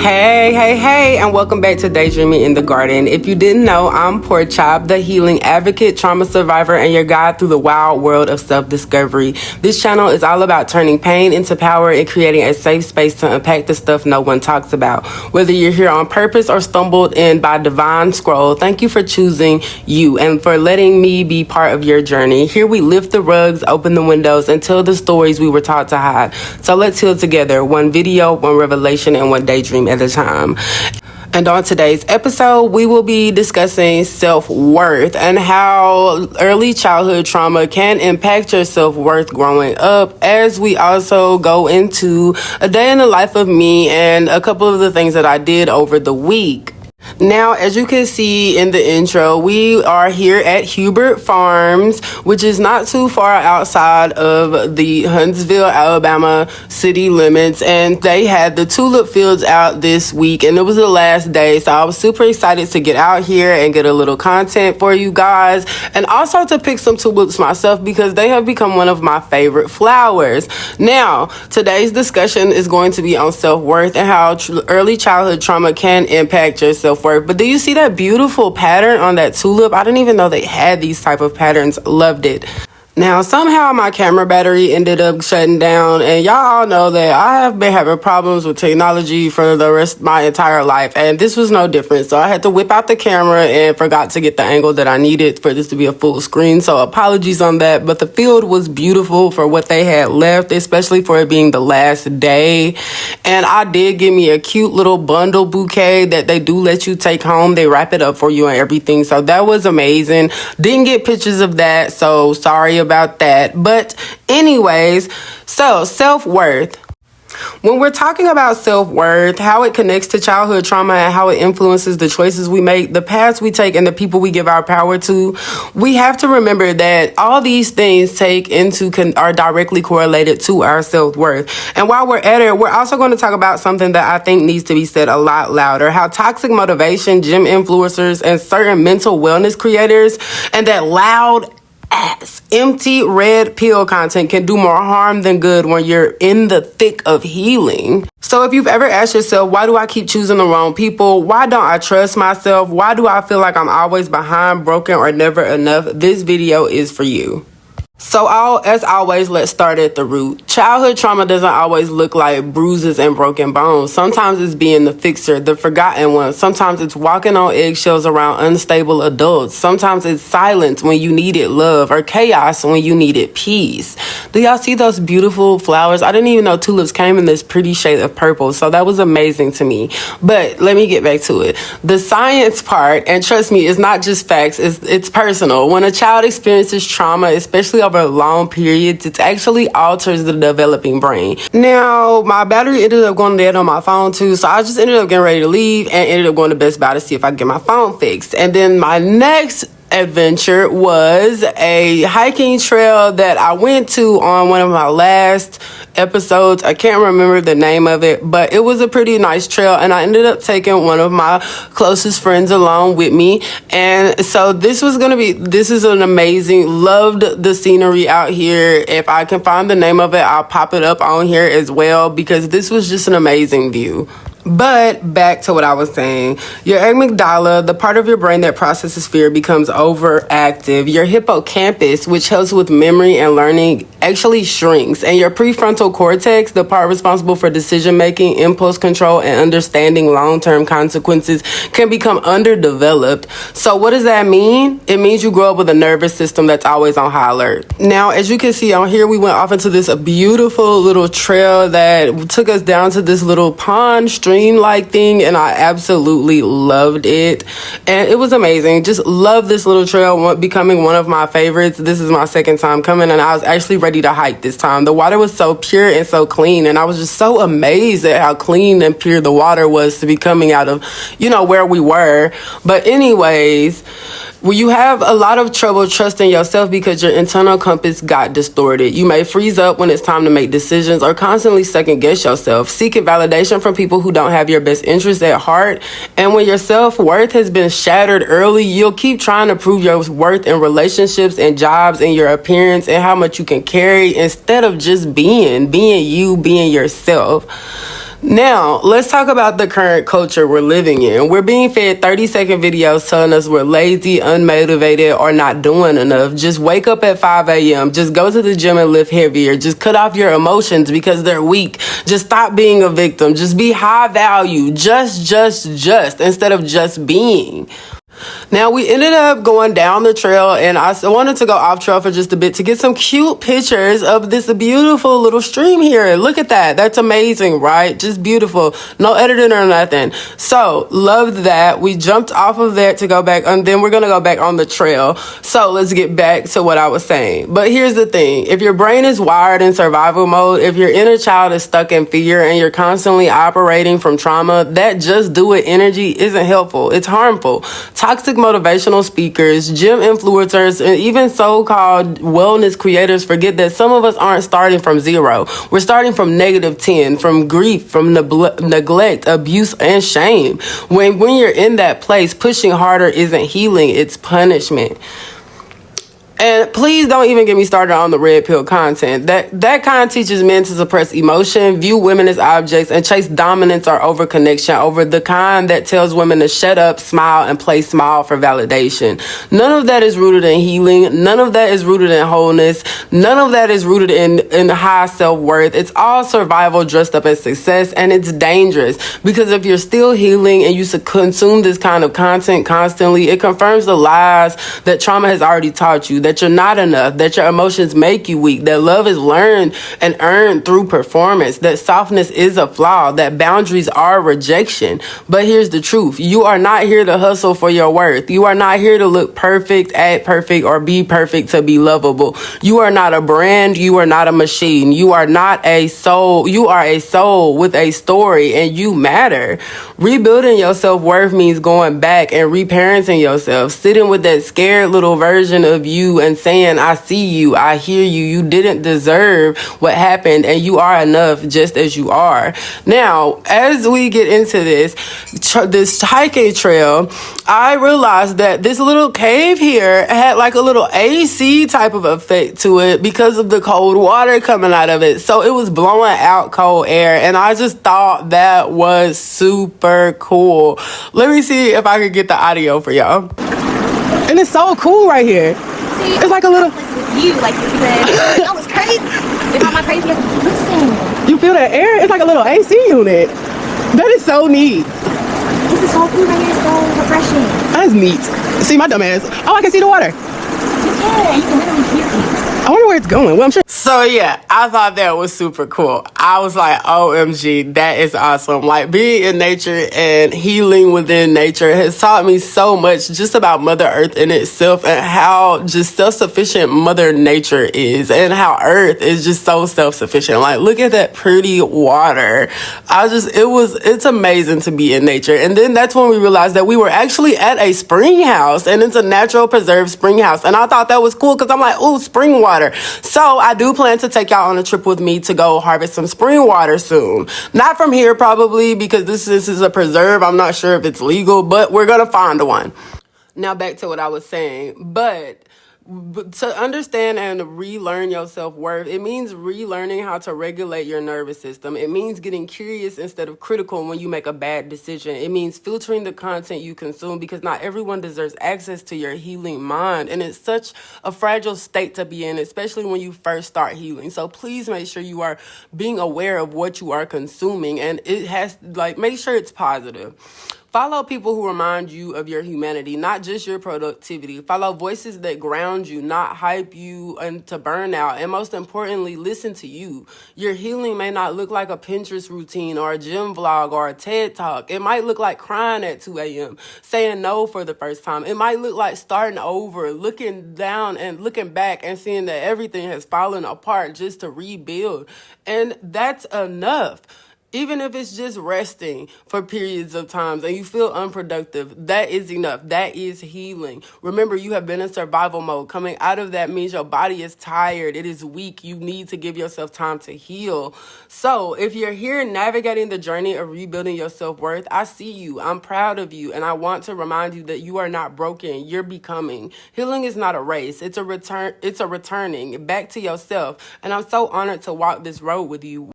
Hey, and welcome back to Daydreaming in the Garden. If you didn't know, I'm Pork Chop, the healing advocate, trauma survivor, and your guide through the wild world of self-discovery. This channel is all about turning pain into power and creating a safe space to unpack the stuff no one talks about. Whether you're here on purpose or stumbled in by divine scroll, thank you for choosing you and for letting me be part of your journey. Here we lift the rugs, open the windows, and tell the stories we were taught to hide. So let's heal together, one video, one revelation, and one daydream at a time. And on today's episode, we will be discussing self-worth and how early childhood trauma can impact your self-worth growing up, as we also go into a day in the life of me and a couple of the things that I did over the week. Now, as you can see in the intro, we are here at Hubert Farms, which is not too far outside of the Huntsville, Alabama city limits. And they had the tulip fields out this week, and it was the last day. So I was super excited to get out here and get a little content for you guys, and also to pick some tulips myself because they have become one of my favorite flowers. Now, today's discussion is going to be on self-worth and how early childhood trauma can impact your self-worth. But do you see that beautiful pattern on that tulip? I didn't even know they had these type of patterns. Loved it. Now, somehow my camera battery ended up shutting down, and y'all all know that I have been having problems with technology for the rest of my entire life, and this was no different. So I had to whip out the camera and forgot to get the angle that I needed for this to be a full screen. So apologies on that, but the field was beautiful for what they had left, especially for it being the last day. And I did get me a cute little bundle bouquet that they do let you take home. They wrap it up for you and everything. So that was amazing. Didn't get pictures of that, so sorry about that. But anyways, so self-worth. When we're talking about self-worth, how it connects to childhood trauma and how it influences the choices we make, the paths we take, and the people we give our power to, we have to remember that all these things are directly correlated to our self-worth. And while we're at it, we're also going to talk about something that I think needs to be said a lot louder: how toxic motivation, gym influencers, and certain mental wellness creators, and that loud empty red pill content can do more harm than good when you're in the thick of healing. So if you've ever asked yourself, why do I keep choosing the wrong people? Why don't I trust myself? Why do I feel like I'm always behind, broken, or never enough? This video is for you. So as always, let's start at the root. Childhood trauma doesn't always look like bruises and broken bones. Sometimes it's being the fixer, the forgotten one. Sometimes it's walking on eggshells around unstable adults. Sometimes it's silence when you needed love, or chaos when you needed peace. Do y'all see those beautiful flowers? I didn't even know tulips came in this pretty shade of purple, so that was amazing to me. But let me get back to it. The science part, and trust me, it's not just facts, it's personal. When a child experiences trauma, especially over long periods, it actually alters the developing brain. Now, my battery ended up going dead on my phone too, so I just ended up getting ready to leave and ended up going to Best Buy to see if I could get my phone fixed. And then my next adventure was a hiking trail that I went to on one of my last episodes. I can't remember the name of it, but it was a pretty nice trail, and I ended up taking one of my closest friends along with me. And so this is an amazing, loved the scenery out here. If I can find the name of it, I'll pop it up on here as well, because this was just an amazing view. But back to what I was saying, your amygdala, the part of your brain that processes fear, becomes overactive. Your hippocampus, which helps with memory and learning, actually shrinks. And your prefrontal cortex, the part responsible for decision making, impulse control, and understanding long-term consequences, can become underdeveloped. So what does that mean? It means you grow up with a nervous system that's always on high alert. Now, as you can see on here, we went off into this beautiful little trail that took us down to this little pond stream-like thing, and I absolutely loved it. And it was amazing. Just love this little trail, becoming one of my favorites. This is my second time coming, and I was actually ready to hike this time. The water was so pure and so clean, and I was just so amazed at how clean and pure the water was to be coming out of, where we were. But anyways, Well, you have a lot of trouble trusting yourself because your internal compass got distorted. You may freeze up when it's time to make decisions or constantly second guess yourself, seeking validation from people who don't have your best interests at heart. And when your self-worth has been shattered early, you'll keep trying to prove your worth in relationships and jobs and your appearance and how much you can carry instead of just being you, being yourself. Now, let's talk about the current culture we're living in. We're being fed 30-second videos telling us we're lazy, unmotivated, or not doing enough. Just wake up at 5 a.m. Just go to the gym and lift heavier. Just cut off your emotions because they're weak. Just stop being a victim. Just be high value. Just, instead of just being. Now, we ended up going down the trail, and I wanted to go off trail for just a bit to get some cute pictures of this beautiful little stream here. Look at that. That's amazing, right? Just beautiful. No editing or nothing. So, loved that. We jumped off of that to go back, and then we're going to go back on the trail. So, let's get back to what I was saying. But here's the thing. If your brain is wired in survival mode, if your inner child is stuck in fear, and you're constantly operating from trauma, that just do it energy isn't helpful. It's harmful. Toxic motivational speakers, gym influencers, and even so-called wellness creators forget that some of us aren't starting from zero. We're starting from -10, from grief, from neglect, abuse, and shame. When you're in that place, pushing harder isn't healing, it's punishment. And please don't even get me started on the red pill content. That kind teaches men to suppress emotion, view women as objects, and chase dominance or over connection over the kind that tells women to shut up, smile, and play small for validation. None of that is rooted in healing. None of that is rooted in wholeness. None of that is rooted in high self-worth. It's all survival dressed up as success, and it's dangerous because if you're still healing and you consume this kind of content constantly, it confirms the lies that trauma has already taught you, that you're not enough, that your emotions make you weak, that love is learned and earned through performance, that softness is a flaw, that boundaries are rejection. But here's the truth. You are not here to hustle for your worth. You are not here to look perfect, act perfect, or be perfect to be lovable. You are not a brand. You are not a machine. You are not a soul. You are a soul with a story, and you matter. Rebuilding your self-worth means going back and reparenting yourself, sitting with that scared little version of you and saying, I see you, I hear you, you didn't deserve what happened, and you are enough just as you are. Now, as we get into this hiking trail, I realized that this little cave here had like a little AC type of effect to it because of the cold water coming out of it. So it was blowing out cold air, and I just thought that was super cool. Let me see if I could get the audio for y'all. And it's so cool right here. See, it's like a little you like you said. That was crazy. If I'm not crazy, listen. You feel that air? It's like a little AC unit. That is so neat. This is so cool right here. It's so refreshing. That's neat. See my dumb ass. Oh, I can see the water. Yeah, you can literally hear it. I wonder where it's going. Well, I'm sure. So yeah, I thought that was super cool. I was like, OMG, that is awesome. Like being in nature and healing within nature has taught me so much just about Mother Earth in itself and how just self-sufficient Mother Nature is and how Earth is just so self-sufficient. Like look at that pretty water. It's amazing to be in nature. And then that's when we realized that we were actually at a spring house, and it's a natural preserved spring house. And I thought that was cool because I'm like, oh, spring water. So I do plan to take y'all on a trip with me to go harvest some spring water soon. Not from here probably because this is a preserve. I'm not sure if it's legal, but we're going to find one. Now back to what I was saying. But to understand and relearn your self-worth, it means relearning how to regulate your nervous system. It means getting curious instead of critical when you make a bad decision. It means filtering the content you consume because not everyone deserves access to your healing mind. And it's such a fragile state to be in, especially when you first start healing. So please make sure you are being aware of what you are consuming, and it has make sure it's positive. Follow people who remind you of your humanity, not just your productivity. Follow voices that ground you, not hype you into burnout. And most importantly, listen to you. Your healing may not look like a Pinterest routine or a gym vlog or a TED Talk. It might look like crying at 2 a.m., saying no for the first time. It might look like starting over, looking down and looking back and seeing that everything has fallen apart just to rebuild. And that's enough. Even if it's just resting for periods of times and you feel unproductive, that is enough. That is healing. Remember, you have been in survival mode. Coming out of that means your body is tired. It is weak. You need to give yourself time to heal. So if you're here navigating the journey of rebuilding your self-worth, I see you. I'm proud of you. And I want to remind you that you are not broken. You're becoming. Healing is not a race. It's a returning back to yourself. And I'm so honored to walk this road with you.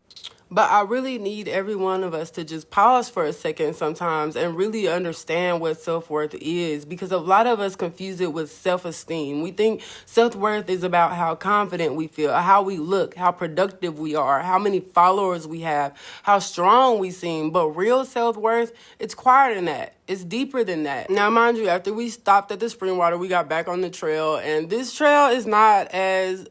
But I really need every one of us to just pause for a second sometimes and really understand what self-worth is, because a lot of us confuse it with self-esteem. We think self-worth is about how confident we feel, how we look, how productive we are, how many followers we have, how strong we seem. But real self-worth, it's quieter than that. It's deeper than that. Now, mind you, after we stopped at the spring water, we got back on the trail, and this trail is not as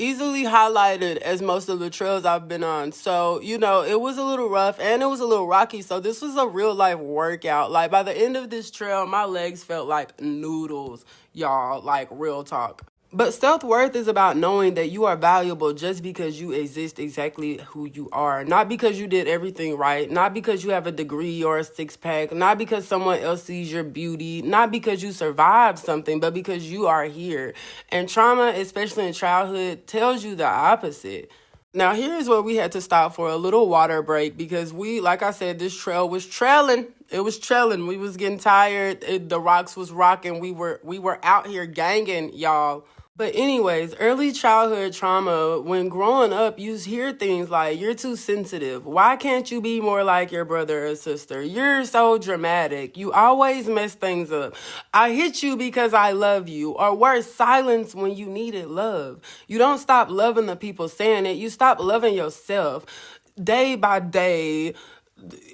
easily highlighted as most of the trails I've been on. So, it was a little rough and it was a little rocky. So this was a real life workout. Like, by the end of this trail, my legs felt like noodles, y'all, like real talk. But self-worth is about knowing that you are valuable just because you exist exactly who you are. Not because you did everything right. Not because you have a degree or a six-pack. Not because someone else sees your beauty. Not because you survived something, but because you are here. And trauma, especially in childhood, tells you the opposite. Now, here's where we had to stop for a little water break because like I said, this trail was trailing. It was trailing. We was getting tired. The rocks was rocking. We were out here ganging, y'all. But anyways, early childhood trauma, when growing up, you hear things like, you're too sensitive. Why can't you be more like your brother or sister? You're so dramatic. You always mess things up. I hit you because I love you. Or worse, silence when you needed love. You don't stop loving the people saying it. You stop loving yourself. Day by day,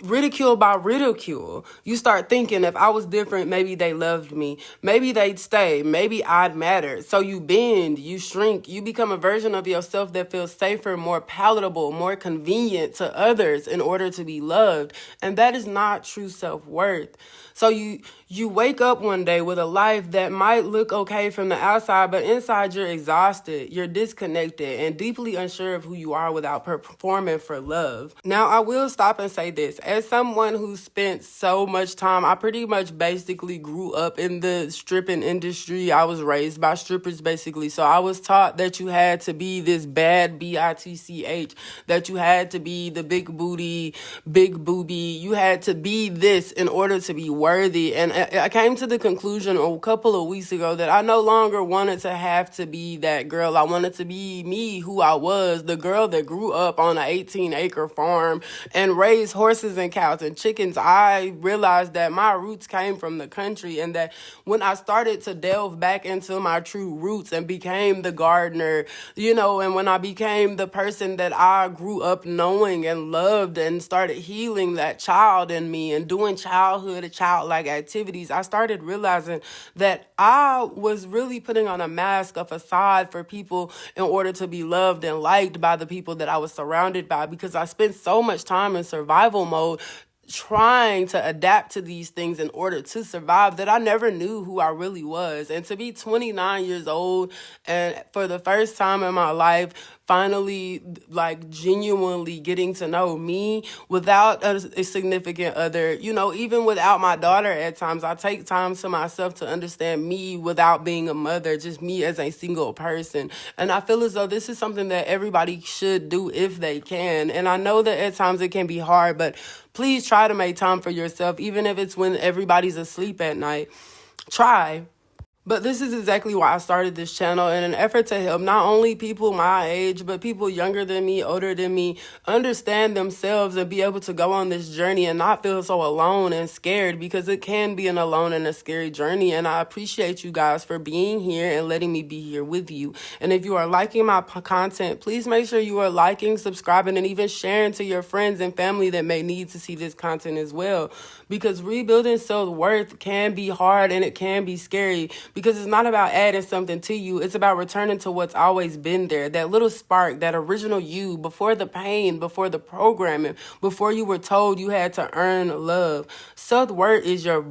ridicule by ridicule. You start thinking, if I was different, maybe they loved me. Maybe they'd stay. Maybe I'd matter. So you bend, you shrink, you become a version of yourself that feels safer, more palatable, more convenient to others in order to be loved. And that is not true self-worth. So you wake up one day with a life that might look okay from the outside, but inside you're exhausted, you're disconnected, and deeply unsure of who you are without performing for love. Now, I will stop and say this. As someone who spent so much time, I pretty much basically grew up in the stripping industry. I was raised by strippers, basically. So I was taught that you had to be this bad bitch, that you had to be the big booty, big booby. You had to be this in order to be worthy. And I came to the conclusion a couple of weeks ago that I no longer wanted to have to be that girl. I wanted to be me, who I was, the girl that grew up on an 18-acre farm and raised horses and cows and chickens. I realized that my roots came from the country, and that when I started to delve back into my true roots and became the gardener, and when I became the person that I grew up knowing and loved and started healing that child in me and doing childlike activities, I started realizing that I was really putting on a mask, a facade for people in order to be loved and liked by the people that I was surrounded by, because I spent so much time in survival mode trying to adapt to these things in order to survive that I never knew who I really was. And to be 29 years old and for the first time in my life, finally, genuinely getting to know me without a significant other, even without my daughter at times, I take time to myself to understand me without being a mother, just me as a single person. And I feel as though this is something that everybody should do if they can. And I know that at times it can be hard, but please try to make time for yourself, even if it's when everybody's asleep at night. Try. But this is exactly why I started this channel, in an effort to help not only people my age, but people younger than me, older than me, understand themselves and be able to go on this journey and not feel so alone and scared, because it can be an alone and a scary journey. And I appreciate you guys for being here and letting me be here with you. And if you are liking my content, please make sure you are liking, subscribing, and even sharing to your friends and family that may need to see this content as well. Because rebuilding self-worth can be hard and it can be scary, because it's not about adding something to you. It's about returning to what's always been there. That little spark, that original you, before the pain, before the programming, before you were told you had to earn love. Self-worth is your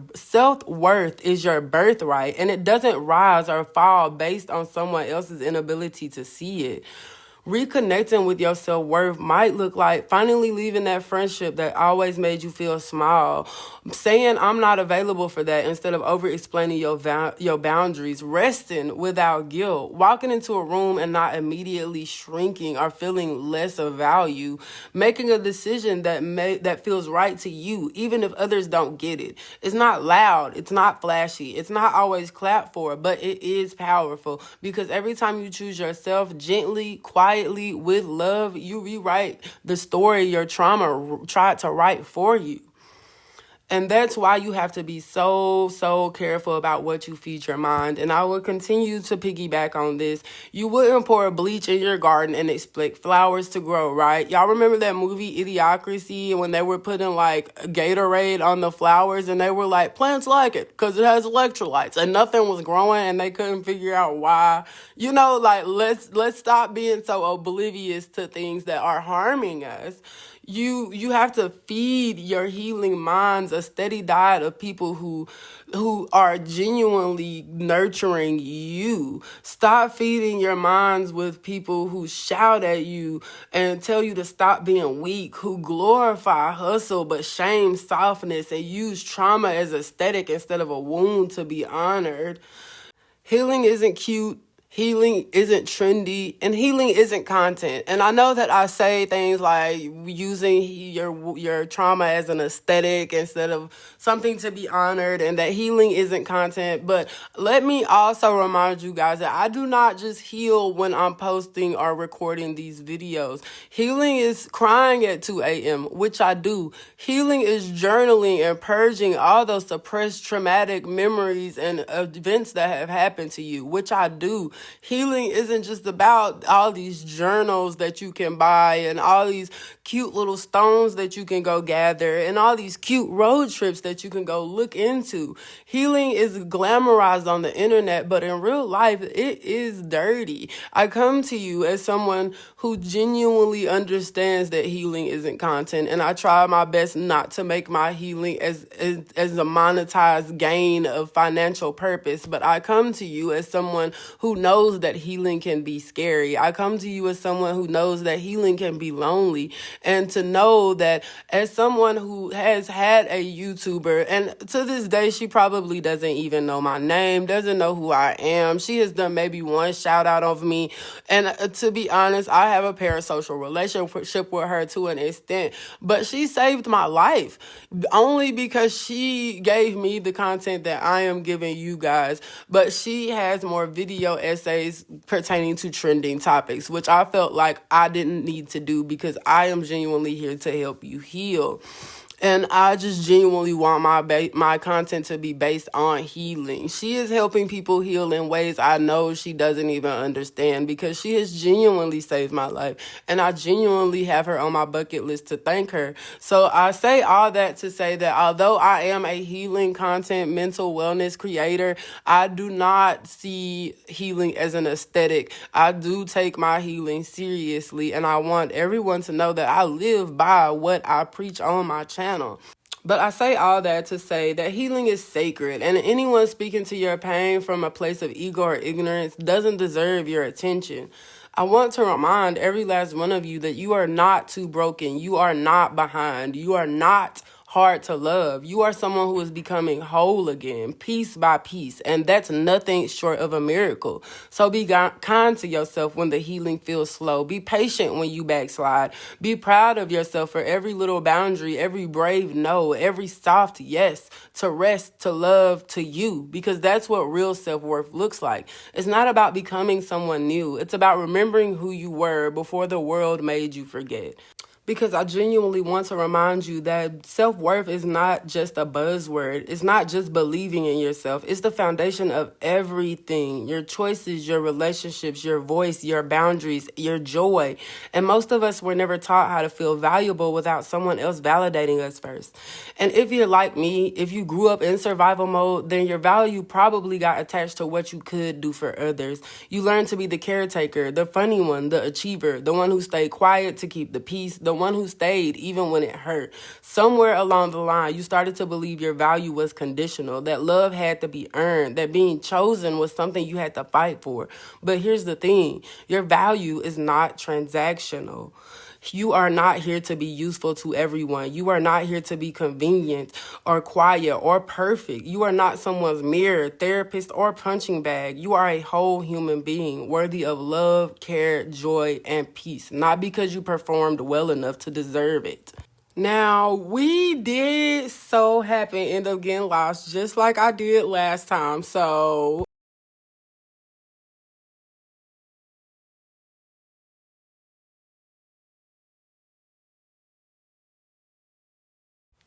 birthright, and it doesn't rise or fall based on someone else's inability to see it. Reconnecting with your self-worth might look like finally leaving that friendship that always made you feel small. Saying I'm not available for that instead of over-explaining your boundaries. Resting without guilt. Walking into a room and not immediately shrinking or feeling less of value. Making a decision that feels right to you, even if others don't get it. It's not loud. It's not flashy. It's not always clapped for, but it is powerful, because every time you choose yourself gently, quietly, quietly with love, you rewrite the story your trauma tried to write for you. And that's why you have to be so careful about what you feed your mind. And I will continue to piggyback on this. You wouldn't pour bleach in your garden and expect flowers to grow, right? Y'all remember that movie Idiocracy, when they were putting like Gatorade on the flowers and they were like, plants like it because it has electrolytes, and nothing was growing and they couldn't figure out why. You know, like let's stop being so oblivious to things that are harming us. You have to feed your healing minds a steady diet of people who are genuinely nurturing you. Stop feeding your minds with people who shout at you and tell you to stop being weak, who glorify hustle but shame softness and use trauma as aesthetic instead of a wound to be honored. Healing isn't cute. Healing isn't trendy, and healing isn't content. And I know that I say things like using your trauma as an aesthetic instead of something to be honored, and that healing isn't content. But let me also remind you guys that I do not just heal when I'm posting or recording these videos. Healing is crying at 2 a.m., which I do. Healing is journaling and purging all those suppressed traumatic memories and events that have happened to you, which I do. Healing isn't just about all these journals that you can buy and all these cute little stones that you can go gather and all these cute road trips that you can go look into. Healing is glamorized on the internet, but in real life, it is dirty. I come to you as someone who genuinely understands that healing isn't content, and I try my best not to make my healing as a monetized gain of financial purpose, but I come to you as someone who knows that healing can be scary. I come to you as someone who knows that healing can be lonely, and to know that as someone who has had a YouTuber, and to this day, she probably doesn't even know my name, doesn't know who I am. She has done maybe one shout out of me. And to be honest, I have a parasocial relationship with her to an extent, but she saved my life only because she gave me the content that I am giving you guys. But she has more video essays pertaining to trending topics, which I felt like I didn't need to do because I am genuinely here to help you heal. And I just genuinely want my content to be based on healing. She is helping people heal in ways I know she doesn't even understand because she has genuinely saved my life. And I genuinely have her on my bucket list to thank her. So I say all that to say that although I am a healing content, mental wellness creator, I do not see healing as an aesthetic. I do take my healing seriously. And I want everyone to know that I live by what I preach on my channel. But I say all that to say that healing is sacred, and anyone speaking to your pain from a place of ego or ignorance doesn't deserve your attention. I want to remind every last one of you that you are not too broken. You are not behind. You are not hard to love. You are someone who is becoming whole again, piece by piece, and that's nothing short of a miracle. So be kind to yourself when the healing feels slow. Be patient when you backslide. Be proud of yourself for every little boundary, every brave no, every soft yes, to rest, to love, to you, because that's what real self-worth looks like. It's not about becoming someone new. It's about remembering who you were before the world made you forget. Because I genuinely want to remind you that self-worth is not just a buzzword. It's not just believing in yourself. It's the foundation of everything. Your choices, your relationships, your voice, your boundaries, your joy. And most of us were never taught how to feel valuable without someone else validating us first. And if you're like me, if you grew up in survival mode, then your value probably got attached to what you could do for others. You learned to be the caretaker, the funny one, the achiever, the one who stayed quiet to keep the peace, the one who stayed even when it hurt. Somewhere along the line, you started to believe your value was conditional, that love had to be earned, that being chosen was something you had to fight for. But here's the thing, your value is not transactional. You are not here to be useful to everyone. You are not here to be convenient or quiet or perfect. You are not someone's mirror, therapist, or punching bag. You are a whole human being worthy of love, care, joy, and peace, not because you performed well enough to deserve it. Now, we did so happen end up getting lost just like I did last time. So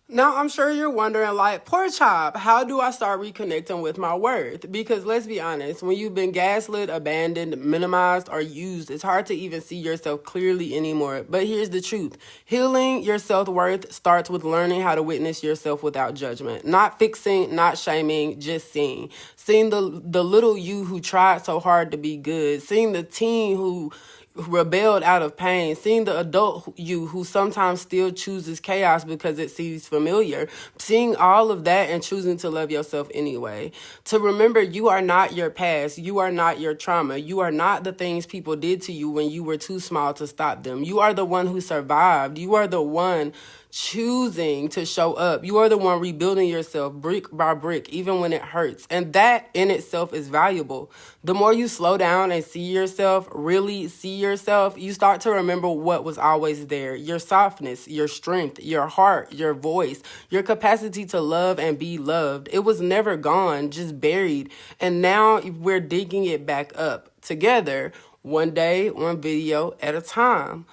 Now, I'm sure you're wondering, like, poor Chop, how do I start reconnecting with my worth? Because let's be honest, when you've been gaslit, abandoned, minimized, or used, it's hard to even see yourself clearly anymore. But here's the truth. Healing your self-worth starts with learning how to witness yourself without judgment. Not fixing, not shaming, just seeing. Seeing the little you who tried so hard to be good. Seeing the teen who rebelled out of pain, seeing the adult you who sometimes still chooses chaos because it seems familiar, seeing all of that and choosing to love yourself anyway. To remember you are not your past, you are not your trauma, you are not the things people did to you when you were too small to stop them. You are the one who survived. You are the one choosing to show up. You are the one rebuilding yourself brick by brick, even when it hurts. And that in itself is valuable. The more you slow down and see yourself, really see yourself, you start to remember what was always there. Your softness, your strength, your heart, your voice, your capacity to love and be loved. It was never gone, just buried. And now we're digging it back up together, one day, one video at a time.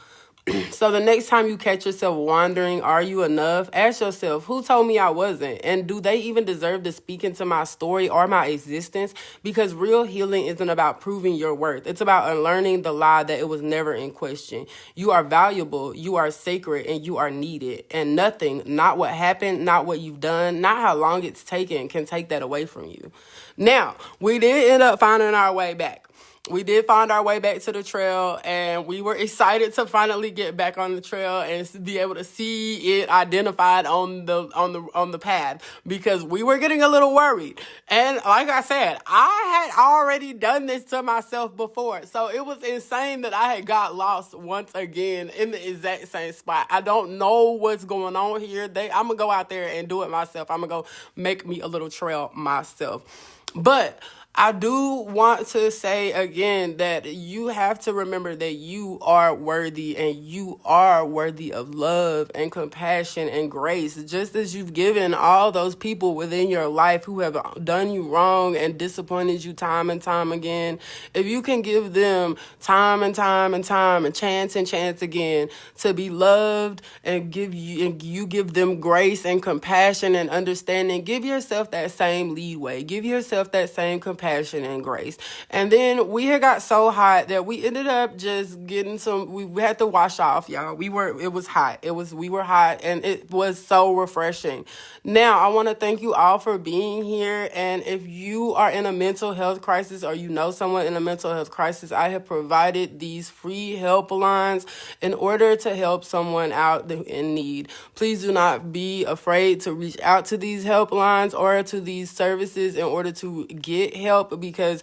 So the next time you catch yourself wondering, are you enough? Ask yourself, who told me I wasn't? And do they even deserve to speak into my story or my existence? Because real healing isn't about proving your worth. It's about unlearning the lie that it was never in question. You are valuable, you are sacred, and you are needed. And nothing, not what happened, not what you've done, not how long it's taken, can take that away from you. Now, we did end up finding our way back. We did find our way back to the trail, and we were excited to finally get back on the trail and be able to see it identified on the path, because we were getting a little worried. And like I said, I had already done this to myself before, so it was insane that I had got lost once again in the exact same spot. I don't know what's going on here. I'm gonna go out there and do it myself. I'm gonna go make me a little trail myself. But I do want to say again that you have to remember that you are worthy, and you are worthy of love and compassion and grace, just as you've given all those people within your life who have done you wrong and disappointed you time and time again. If you can give them time and time and time and chance again to be loved, and you give them grace and compassion and understanding, give yourself that same leeway. Give yourself that same compassion and grace. And then we had got so hot that we ended up just getting we had to wash off, y'all. It was hot. We were hot, and it was so refreshing. Now, I want to thank you all for being here. And if you are in a mental health crisis, or you know someone in a mental health crisis, I have provided these free helplines in order to help someone out in need. Please do not be afraid to reach out to these helplines or to these services in order to get help, because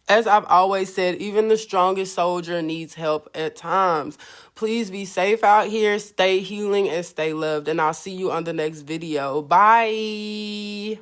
as I've always said, even the strongest soldier needs help at times. Please be safe out here, stay healing, and stay loved. And I'll see you on the next video. Bye.